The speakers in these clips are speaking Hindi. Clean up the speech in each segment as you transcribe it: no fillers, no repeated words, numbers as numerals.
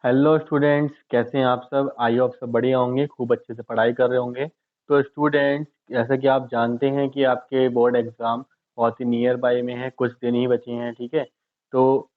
हेलो स्टूडेंट्स, कैसे हैं आप सब। आई होप सब बढ़िया होंगे, खूब अच्छे से पढ़ाई कर रहे होंगे। तो स्टूडेंट्स, जैसा कि आप जानते हैं कि आपके बोर्ड एग्ज़ाम बहुत ही नियर बाय में है, कुछ दिन ही बचे हैं। ठीक है, तो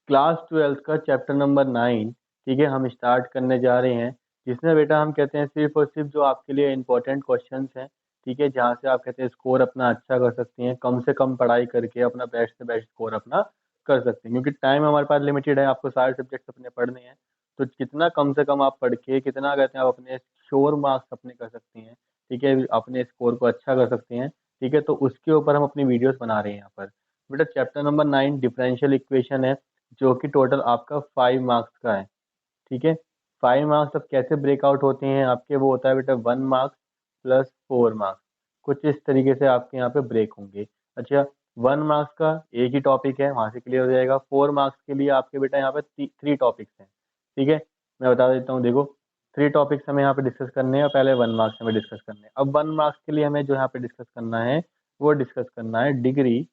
क्लास 12 का चैप्टर नंबर 9, ठीक है, हम स्टार्ट करने जा रहे हैं। जिसमें बेटा हम कहते हैं सिर्फ और सिर्फ जो आपके लिए इंपॉर्टेंट क्वेश्चंस हैं, ठीक है, जहाँ से आप कहते हैं स्कोर अपना अच्छा कर सकते हैं, कम से कम पढ़ाई करके अपना बेस्ट से बेस्ट स्कोर अपना कर सकते हैं। क्योंकि टाइम हमारे पास लिमिटेड है, आपको सारे सब्जेक्ट्स अपने पढ़ने हैं। तो कितना कम से कम आप पढ़ के कितना कहते हैं आप अपने श्योर मार्क्स अपने कर सकते हैं, ठीक है, अपने स्कोर को अच्छा कर सकते हैं। ठीक है, तो उसके ऊपर हम अपनी वीडियोस बना रहे हैं यहाँ पर। बेटा चैप्टर नंबर 9 डिफरेंशियल इक्वेशन है, जो कि टोटल आपका 5 मार्क्स का है। ठीक है, 5 मार्क्स अब कैसे ब्रेकआउट होते हैं आपके, वो होता है बेटा 1 मार्क्स प्लस 4 मार्क्स। कुछ इस तरीके से आपके यहाँ पे ब्रेक होंगे। अच्छा, 1 मार्क्स का एक ही टॉपिक है, वहां से क्लियर हो जाएगा। 4 मार्क्स के लिए आपके बेटा यहाँ पे 3 टॉपिक्स हैं। ठीक है, मैं बता देता हूँ, देखो 3 टॉपिक्स हमें यहाँ पे डिस्कस करने हैं और पहले 1 मार्क्स हमें डिस्कस करने हैं। अब 1 मार्क्स के लिए हमें जो यहाँ पे डिस्कस करना है, वो डिस्कस करना है डिग्री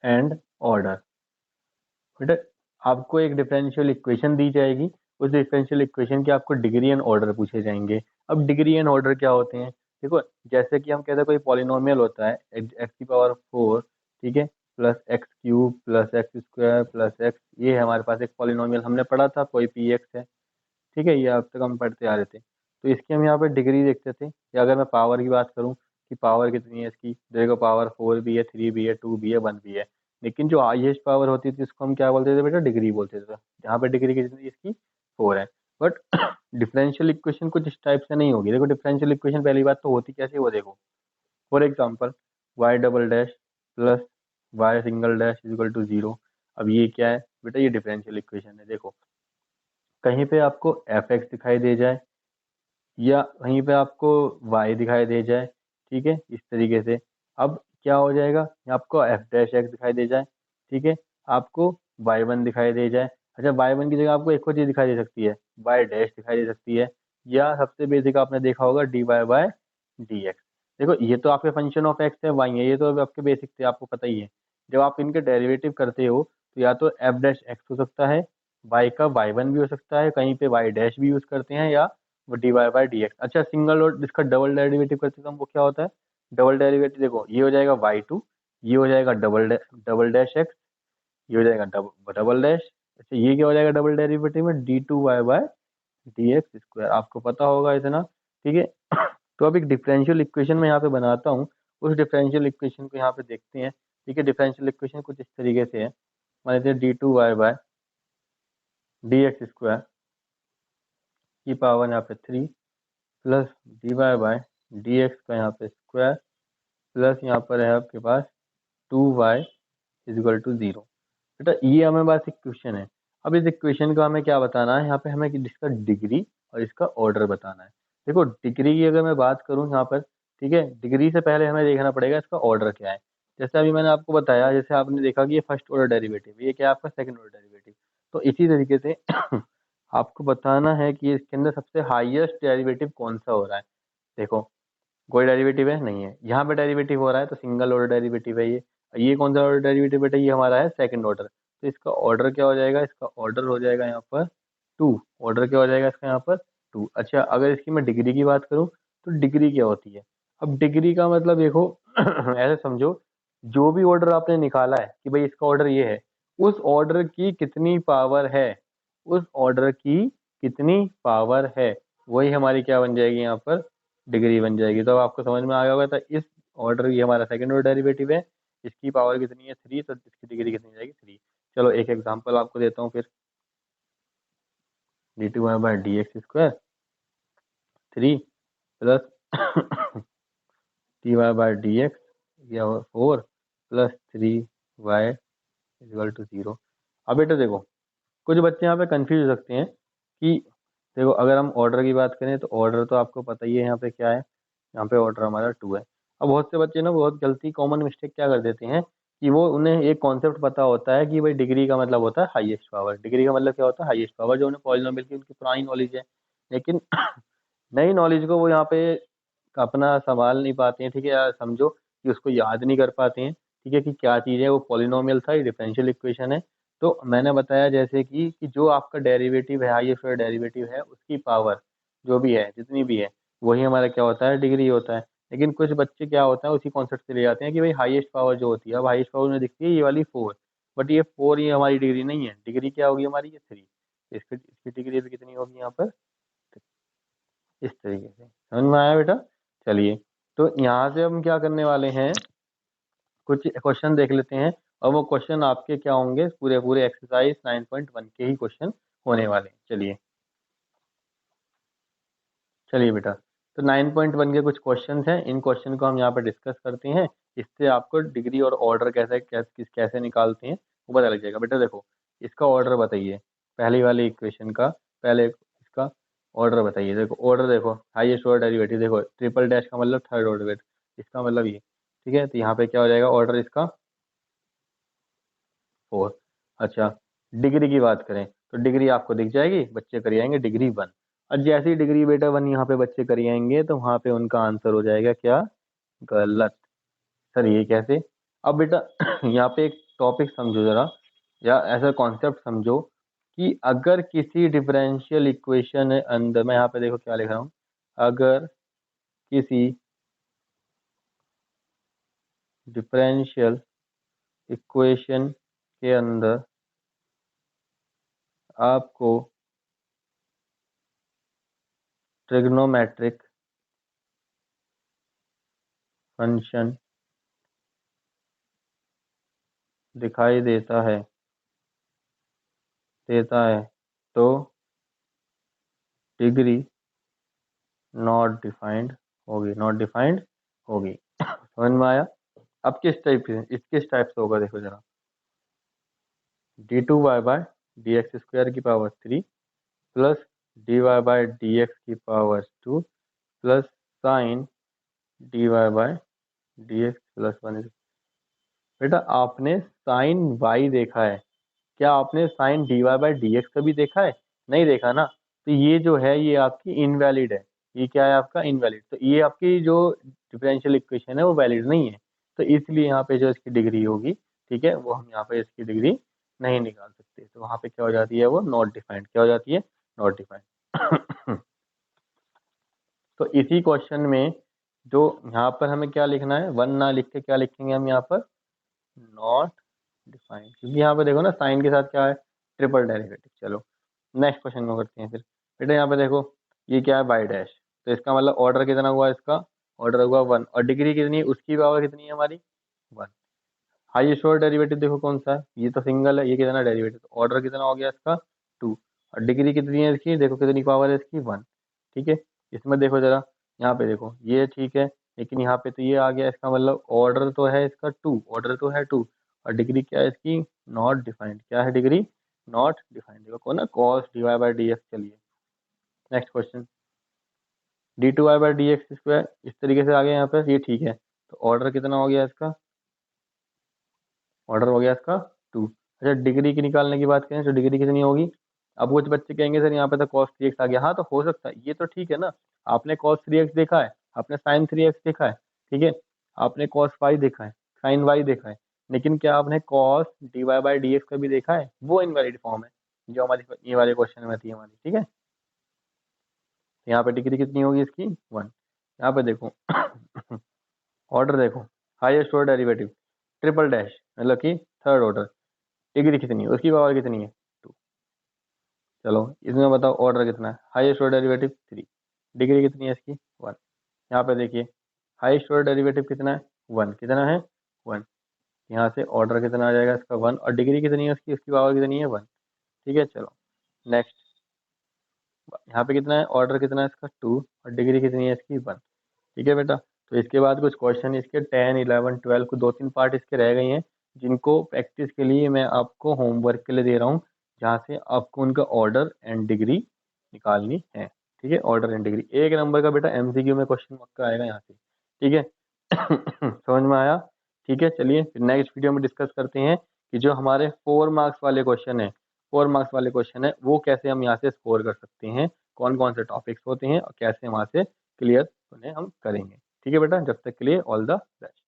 एंड ऑर्डर। बेटा आपको एक डिफरेंशियल इक्वेशन दी जाएगी, उस डिफरेंशियल इक्वेशन के आपको डिग्री एंड ऑर्डर पूछे जाएंगे। अब डिग्री एंड ऑर्डर क्या होते हैं, देखो जैसे कि हम कहते हैं कोई पॉलिनोमियल होता है x⁴, ठीक है, plus x³ plus x² plus x, ये है हमारे पास एक पॉलिनोमियल, हमने पढ़ा था, कोई px है। ठीक है, ये अब तक हम पढ़ते आ रहे थे। तो इसकी हम यहाँ पे डिग्री देखते थे, या अगर मैं पावर की बात करूँ कि पावर कितनी है इसकी, देखो पावर 4 भी है, 3 भी है, 2 भी है, 1 भी है। लेकिन जो हाईएस्ट पावर होती थी उसको हम क्या बोलते थे बेटा, डिग्री बोलते थे। यहाँ पे डिग्री कितनी है इसकी, 4 है। बट डिफरेंशियल इक्वेशन कुछ इस टाइप से नहीं होगी। देखो डिफरेंशियल इक्वेशन पहली बात तो होती कैसे, वो देखो। For example Y double dash plus Y single dash equal to 0। अब ये क्या है बेटा, ये डिफरेंशियल इक्वेशन है। देखो कहीं पे आपको एफ एक्स दिखाई दे जाए, या कहीं पे आपको y दिखाई दे जाए, ठीक है, इस तरीके से। अब क्या हो जाएगा, आपको एफ डैश एक्स दिखाई दे जाए, ठीक है, आपको y1 दिखाई दे जाए। अच्छा, y1 की जगह आपको एक और चीज दिखाई दे सकती है, y डैश दिखाई दे सकती है, या सबसे बेसिक आपने देखा होगा dy बाय dx। देखो ये तो आपके फंक्शन ऑफ एक्स है, y है, ये तो अभी आपके बेसिक थे, आपको पता ही है। जब आप इनके डेरिवेटिव करते हो तो या तो एफ डैश एक्स हो सकता है, y का y1 भी हो सकता है, कहीं पे y डैश भी यूज करते हैं, या वो D Y by D X. अच्छा, सिंगल और जिसका डबल डेरिवेटिव करते हैं तो वो क्या होता है, डबल डेरिवेटिव देखो ये हो जाएगा y2, ये हो जाएगा डबल डैश एक्स, ये हो जाएगा डबल डैश। अच्छा, ये क्या हो जाएगा डबल डेरिवेटिव में, d2y/dx², आपको पता होगा इतना। ठीक है, तो अब एक डिफरेंशियल इक्वेशन में यहाँ पे बनाता हूँ, उस डिफरेंशियल इक्वेशन को यहाँ पे देखते हैं। ठीक है, डिफरेंशियल इक्वेशन कुछ इस तरीके से है, मान लेते हैं d2y/dx² की पावर यहाँ पे 3 प्लस dy/dx का यहाँ पे स्क्वायर, प्लस यहाँ पर है आपके पास 2y = 0। बेटा ये हमें बस इक्वेशन है। अब इस इक्वेशन को हमें क्या बताना है, यहाँ पे हमें इसका डिग्री और इसका ऑर्डर बताना है। देखो डिग्री की अगर मैं बात करूँ यहाँ पर, ठीक है, डिग्री से पहले हमें देखना पड़ेगा इसका ऑर्डर क्या है। जैसे अभी मैंने आपको बताया, जैसे आपने देखा कि ये फर्स्ट ऑर्डर डेरिवेटिव, ये क्या है आपका सेकंड ऑर्डर डेरिवेटिव। तो इसी तरीके से आपको बताना है कि इसके अंदर सबसे हाईएस्ट डेरिवेटिव कौन सा हो रहा है। देखो कोई डेरिवेटिव है नहीं है, यहाँ पे डेरिवेटिव हो रहा है तो सिंगल ऑर्डर डेरिवेटिव है ये कौन सा ऑर्डर डेरिवेटिव बेटा, ये हमारा है सेकंड ऑर्डर। तो इसका ऑर्डर क्या हो जाएगा, इसका ऑर्डर हो जाएगा यहाँ पर 2। ऑर्डर क्या हो जाएगा इसका यहाँ पर 2। अच्छा, अगर इसकी मैं डिग्री की बात करूँ तो डिग्री क्या होती है, अब डिग्री का मतलब देखो ऐसे समझो, जो भी ऑर्डर आपने निकाला है कि भाई इसका ऑर्डर ये है, उस ऑर्डर की कितनी पावर है, उस ऑर्डर की कितनी पावर है, वही हमारी क्या बन जाएगी यहाँ पर, डिग्री बन जाएगी। तो अब आपको समझ में आ गया होगा, तो इस ऑर्डर, ये हमारा सेकंड ऑर्डर डेरिवेटिव है, इसकी पावर कितनी है 3, तो इसकी डिग्री कितनी जाएगी 3। चलो एक एग्जांपल आपको देता हूँ फिर, d2y/dx² 3 प्लस dy/dx या 4 प्लस 3y = 0। अब बेटा देखो कुछ बच्चे यहाँ पे कंफ्यूज हो सकते हैं कि देखो अगर हम ऑर्डर की बात करें तो ऑर्डर तो आपको पता ही है यहाँ पे क्या है, यहाँ पे ऑर्डर हमारा 2 है। अब बहुत से बच्चे ना बहुत गलती कॉमन मिस्टेक क्या कर देते हैं कि वो उन्हें एक कॉन्सेप्ट पता होता है कि भाई डिग्री का मतलब होता है हाईएस्ट पावर। डिग्री का मतलब क्या होता है, हाईएस्ट पावर, जो उन्हें पॉलिनोमियल की उनकी पुरानी नॉलेज है। लेकिन नई नॉलेज को वो यहाँ पे अपना संभाल नहीं पाते हैं, ठीक है, या समझो कि उसको याद नहीं कर पाते हैं, ठीक है, कि क्या चीज़ है, वो पॉलिनोमियल था, ये डिफरेंशियल इक्वेशन है। तो मैंने बताया जैसे कि जो आपका डेरिवेटिव है, हाईएस्ट ऑर्डर डेरिवेटिव है, उसकी पावर जो भी है, जितनी भी है, वही हमारा क्या होता है, डिग्री होता है। लेकिन कुछ बच्चे क्या होता है, उसी कॉन्सेप्ट से ले जाते हैं कि भाई हाईएस्ट पावर जो होती है, अब हाईएस्ट पावर में दिखती है ये वाली 4, बट ये 4 ये हमारी डिग्री नहीं है। डिग्री क्या होगी हमारी, ये 3। इसकी इसकी डिग्री भी कितनी होगी यहाँ पर, इस तरीके से। समझ में आया बेटा? चलिए, तो यहाँ से हम क्या करने वाले हैं, कुछ क्वेश्चन देख लेते हैं, और वो क्वेश्चन आपके क्या होंगे, पूरे पूरे एक्सरसाइज 9.1 के ही क्वेश्चन होने वाले हैं। चलिए चलिए बेटा, तो 9.1 के कुछ क्वेश्चन हैं, इन क्वेश्चन को हम यहाँ पर डिस्कस करते हैं। इससे आपको डिग्री और ऑर्डर कैसे निकालते हैं वो पता लग जाएगा। बेटा देखो, इसका ऑर्डर बताइए, पहली वाली इक्वेशन का पहले इसका ऑर्डर बताइए। देखो ऑर्डर, देखो हाईएस्ट ऑर्डर डेरिवेटिव, देखो ट्रिपल डैश का मतलब थर्ड ऑर्डर, इसका मतलब ये, ठीक है। तो यहाँ पे क्या हो जाएगा, ऑर्डर इसका 4। अच्छा, डिग्री की बात करें तो डिग्री आपको दिख जाएगी, बच्चे कर आएंगे डिग्री 1। और जैसे ही डिग्री बेटा 1 यहाँ पे बच्चे कर आएंगे तो वहाँ पे उनका आंसर हो जाएगा क्या, गलत। सर ये कैसे? अब बेटा यहाँ पे एक टॉपिक समझो जरा, या ऐसा कॉन्सेप्ट समझो कि अगर किसी डिफरेंशियल इक्वेशन अंदर, मैं यहाँ पे देखो क्या लिख रहा हूँ, अगर किसी डिफरेंशियल इक्वेशन के अंदर आपको ट्रिग्नोमेट्रिक फंक्शन दिखाई देता है तो डिग्री नॉट डिफाइंड होगी। समझ में आया? अब किस टाइप से, किस टाइप से होगा, देखो जरा, d2y/dx² की पावर 3 प्लस dy/dx की power 2 plus sign dy/dx plus 1। बेटा आपने साइन y देखा है, क्या आपने साइन dy/dx कभी देखा है? नहीं देखा ना। तो ये जो है ये आपकी इनवैलिड है, ये क्या है आपका, इनवैलिड। तो ये आपकी जो डिफरेंशियल इक्वेशन है वो वैलिड नहीं है, तो इसलिए यहाँ पे जो इसकी डिग्री होगी, ठीक है, वो हम यहाँ पे इसकी डिग्री नहीं निकाल सकते। तो वहाँ पे क्या हो जाती है, वो नॉट डिफाइंड, क्या हो जाती है, नॉट डिफाइंड। तो इसी क्वेश्चन में जो यहाँ पर हमें क्या लिखना है, 1 ना लिख के क्या लिखेंगे हम यहाँ पर, नॉट डिफाइंड, क्योंकि यहाँ पे देखो ना साइन के साथ क्या है, ट्रिपल डेरिवेटिव। चलो नेक्स्ट क्वेश्चन को करते हैं फिर। बेटा यहाँ पे देखो ये क्या है, बाई डैश, तो इसका मतलब ऑर्डर कितना हुआ, इसका ऑर्डर हुआ 1, और डिग्री कितनी है, उसकी पावर कितनी है हमारी, 1। हाईएस्ट ऑर्डर डेरिवेटिव देखो कौन सा है, ये तो सिंगल है, ये कितना डेरिवेटिव, तो ऑर्डर कितना हो गया इसका 2, और डिग्री कितनी है इसकी, देखो कितनी पावर है इसकी, 1। ठीक है, इसमें देखो जरा, यहाँ पे देखो ये ठीक है, लेकिन यहाँ पे तो ये आ गया, इसका मतलब ऑर्डर तो है इसका 2, ऑर्डर तो है 2, और डिग्री क्या है इसकी, नॉट डिफाइंड। क्या है डिग्री, नॉट डिफाइंड। देखो ना कॉस dy/dx। चलिए नेक्स्ट क्वेश्चन, d2y/dx², इस तरीके से आ गया यहाँ पे, ये ठीक है। तो ऑर्डर कितना हो गया इसका, ऑर्डर हो गया इसका 2। अच्छा डिग्री की निकालने की बात करें तो डिग्री कितनी होगी, अब कुछ बच्चे कहेंगे सर यहाँ पे तो cos 3x आ गया, हाँ तो हो सकता है, ये तो ठीक है ना, आपने cos 3x देखा है, आपने sin 3x देखा है, ठीक है, आपने cos y देखा है, sin y देखा है, लेकिन क्या आपने cos dy/dx का भी देखा है, वो इनवैलिड फॉर्म है जो हमारी ये वाले क्वेश्चन में थी हमारी, ठीक है। यहाँ पे डिग्री कितनी होगी इसकी, 1। यहाँ पे देखो ऑर्डर देखो, highest order derivative triple dash मतलब कि थर्ड ऑर्डर, डिग्री कितनी है, उसकी पावर कितनी है, 2। चलो इसमें बताओ ऑर्डर कितना है, हाईएस्ट ऑर्डर डेरिवेटिव 3, डिग्री कितनी है इसकी, 1। यहाँ पे देखिए हाईएस्ट ऑर्डर डेरिवेटिव कितना है, 1, कितना है, 1। यहाँ से ऑर्डर कितना आ जाएगा इसका 1, और डिग्री कितनी है उसकी, उसकी पावर कितनी है, 1। ठीक है, चलो नेक्स्ट, यहाँ पे कितना है, ऑर्डर कितना है इसका 2, और डिग्री कितनी है इसकी, 1। ठीक है बेटा, तो इसके बाद कुछ क्वेश्चन इसके 10, 11, 12 को 2-3 पार्ट इसके रह गए हैं, जिनको प्रैक्टिस के लिए मैं आपको होमवर्क के लिए दे रहा हूँ, जहाँ से आपको उनका ऑर्डर एंड डिग्री निकालनी है। ठीक है, ऑर्डर एंड डिग्री 1 नंबर का बेटा एमसीक्यू में क्वेश्चन पक्का आएगा यहाँ से। ठीक है समझ में आया? ठीक है, चलिए फिर नेक्स्ट वीडियो में डिस्कस करते हैं कि जो हमारे 4 मार्क्स वाले क्वेश्चन है, 4 मार्क्स वाले क्वेश्चन है वो कैसे हम यहाँ से स्कोर कर सकते हैं, कौन कौन से टॉपिक्स होते हैं और कैसे वहाँ से क्लियर उन्हें हम करेंगे। ठीक है बेटा, जब तक के लिए ऑल द बेस्ट।